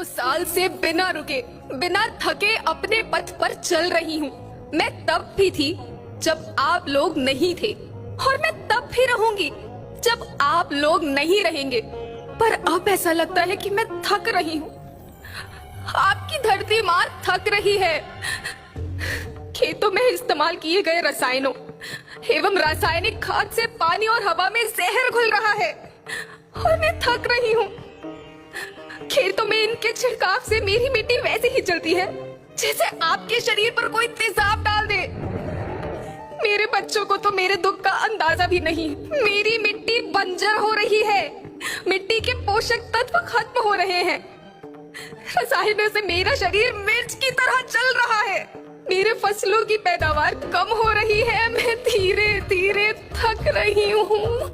हजारों साल से बिना रुके, बिना थके अपने पथ पर चल रही हूँ। मैं तब भी थी जब आप लोग नहीं थे, और मैं तब भी रहूंगी जब आप लोग नहीं रहेंगे। पर अब ऐसा लगता है कि मैं थक रही हूँ। आपकी धरती माँ थक रही है। खेतों में इस्तेमाल किए गए रसायनों एवं रासायनिक खाद से पानी और हवा में जहर घुल रहा है, और मैं थक रही हूँ। खेतों में इनके छिड़काव से मेरी मिट्टी वैसे ही चलती है जैसे आपके शरीर पर कोई तेजाब डाल दे। मेरे बच्चों को तो मेरे दुख का अंदाजा भी नहीं। मेरी मिट्टी बंजर हो रही है, मिट्टी के पोषक तत्व खत्म हो रहे हैं। रसायनों से मेरा शरीर मिर्च की तरह चल रहा है। मेरे फसलों की पैदावार कम हो रही है। मैं धीरे धीरे थक रही हूँ।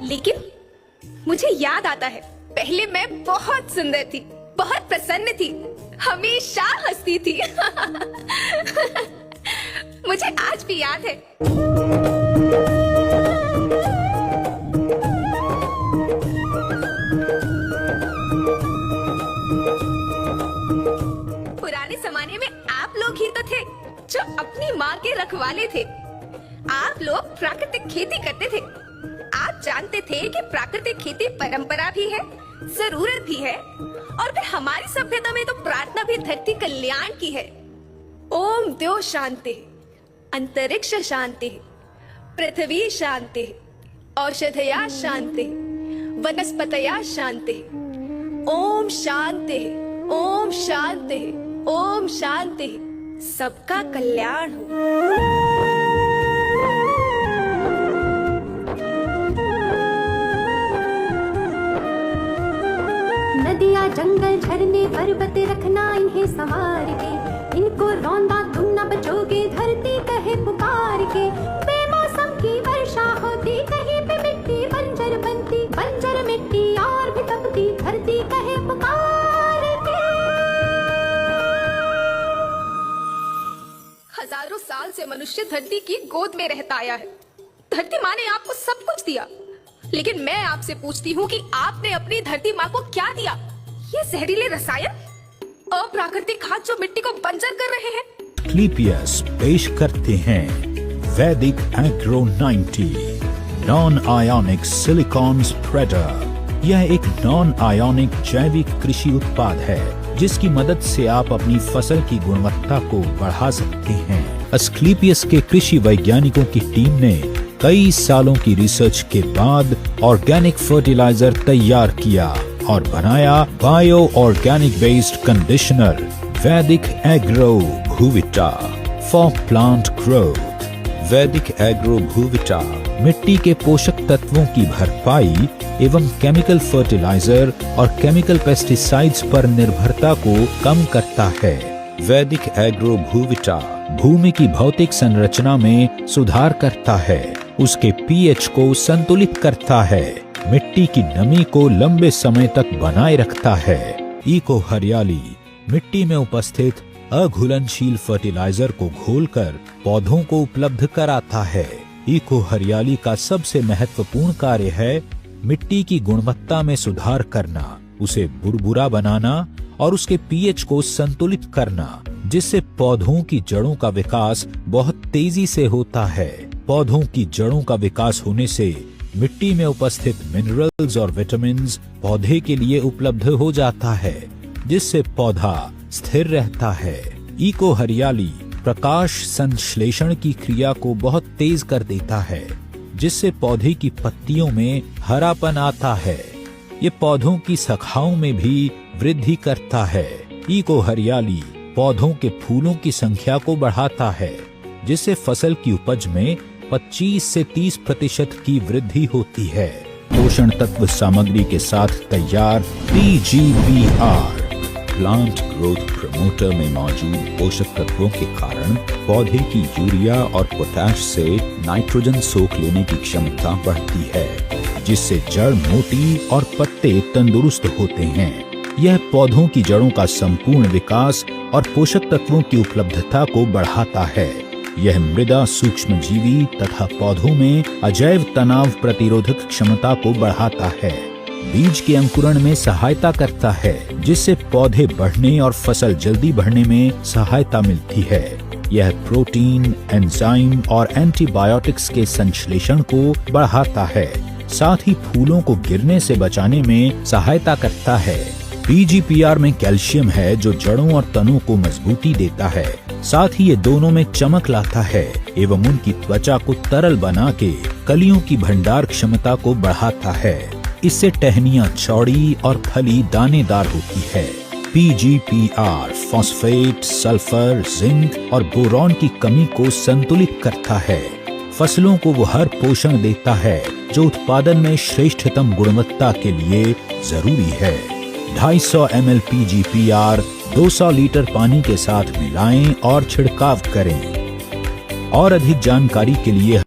लेकिन मुझे याद आता है, पहले मैं बहुत सुंदर थी, बहुत प्रसन्न थी, हमेशा हंसती थी। मुझे आज भी याद है। पुराने जमाने में आप लोग ही तो थे जो अपनी माँ के रखवाले थे। आप लोग प्राकृतिक खेती करते थे। आप जानते थे कि प्राकृतिक खेती परंपरा भी है, जरूरत भी है, और फिर हमारी सभ्यता में तो प्रार्थना भी धरती कल्याण की है। ओम द्यो शांति, अंतरिक्ष शांति, पृथ्वी शांति, औषधया शांति, वनस्पतया शांति। ओम शांति, ओम शांति, ओम शांति। सबका कल्याण हो। नदियाँ जंगल झरने पर्वत रखना इन्हें संवार के, इनको रौंदा तुम न बचोगे धरती कहे पुकार के। बेमौसम की वर्षा होती, कहीं पे मिट्टी बंजर बनती, बंजर मिट्टी और भी तपती, धरती कहे पुकार के। हजारों साल से मनुष्य धरती की गोद में रहता आया है। धरती माँ ने आपको सब कुछ दिया, लेकिन मैं आपसे पूछती हूँ कि आपने अपनी धरती माँ को क्या दिया? ये जहरीले रसायन, अप्राकृतिक खाद जो मिट्टी को बंजर कर रहे हैं। एस्क्लेपियस पेश करते हैं वैदिक agro 90 non ionic silicon spreader. यह एक नॉन आयोनिक जैविक कृषि उत्पाद है जिसकी मदद से आप अपनी फसल की गुणवत्ता को बढ़ा सकते हैं। एस्क्लेपियस के कृषि वैज्ञानिकों की टीम ने कई सालों की रिसर्च के बाद ऑर्गेनिक फर्टिलाइजर तैयार किया और बनाया बायो ऑर्गेनिक बेस्ड कंडीशनर वैदिक एग्रो भूविटा फॉर प्लांट ग्रोथ। वैदिक एग्रो भूविटा मिट्टी के पोषक तत्वों की भरपाई एवं केमिकल फर्टिलाइजर और केमिकल पेस्टिसाइड्स पर निर्भरता को कम करता है। वैदिक एग्रो भूविटा भूमि की भौतिक संरचना में सुधार करता है, उसके पीएच को संतुलित करता है, मिट्टी की नमी को लंबे समय तक बनाए रखता है। इको हरियाली मिट्टी में उपस्थित अघुलनशील फर्टिलाइजर को घोलकर पौधों को उपलब्ध कराता है। इको हरियाली का सबसे महत्वपूर्ण कार्य है मिट्टी की गुणवत्ता में सुधार करना, उसे बुरबुरा बनाना और उसके पीएच को संतुलित करना, जिससे पौधों की जड़ों का विकास बहुत तेजी से होता है। पौधों की जड़ों का विकास होने से मिट्टी में उपस्थित मिनरल्स और विटामिन्स पौधे के लिए उपलब्ध हो जाता है, जिससे पौधा स्थिर रहता है। इको हरियाली प्रकाश संश्लेषण की क्रिया को बहुत तेज कर देता है, जिससे पौधे की पत्तियों में हरापन आता है। ये पौधों की शाखाओं में भी वृद्धि करता है। इको हरियाली पौधों के फूलों की संख्या को बढ़ाता है, जिससे फसल की उपज में 25 से 30% की वृद्धि होती है। पोषण तत्व सामग्री के साथ तैयार PGBR प्लांट ग्रोथ प्रमोटर में मौजूद पोषक तत्वों के कारण पौधे की यूरिया और पोटाश से नाइट्रोजन सोख लेने की क्षमता बढ़ती है, जिससे जड़ मोटी और पत्ते तंदुरुस्त होते हैं। यह पौधों की जड़ों का संपूर्ण विकास और पोषक तत्वों की उपलब्धता को बढ़ाता है। यह मृदा सूक्ष्मजीवी तथा पौधों में अजैव तनाव प्रतिरोधक क्षमता को बढ़ाता है। बीज के अंकुरण में सहायता करता है, जिससे पौधे बढ़ने और फसल जल्दी बढ़ने में सहायता मिलती है। यह प्रोटीन, एंजाइम और एंटीबायोटिक्स के संश्लेषण को बढ़ाता है। साथ ही फूलों को गिरने से बचाने में सहायता करता है। PGPR में कैल्शियम है, जो जड़ों और तनों को मजबूती देता है। साथ ही ये दोनों में चमक लाता है एवं उनकी त्वचा को तरल बना के कलियों की भंडार क्षमता को बढ़ाता है। इससे टहनियां चौड़ी और फली दानेदार होती है। PGPR फॉस्फेट, सल्फर, जिंक और बोरॉन की कमी को संतुलित करता है। फसलों को वो हर पोषण देता है जो उत्पादन में श्रेष्ठतम गुणवत्ता के लिए जरूरी है। 250 ml PGPR 200 लीटर पानी के साथ मिलाएं और छिड़काव करें। और अधिक जानकारी के लिए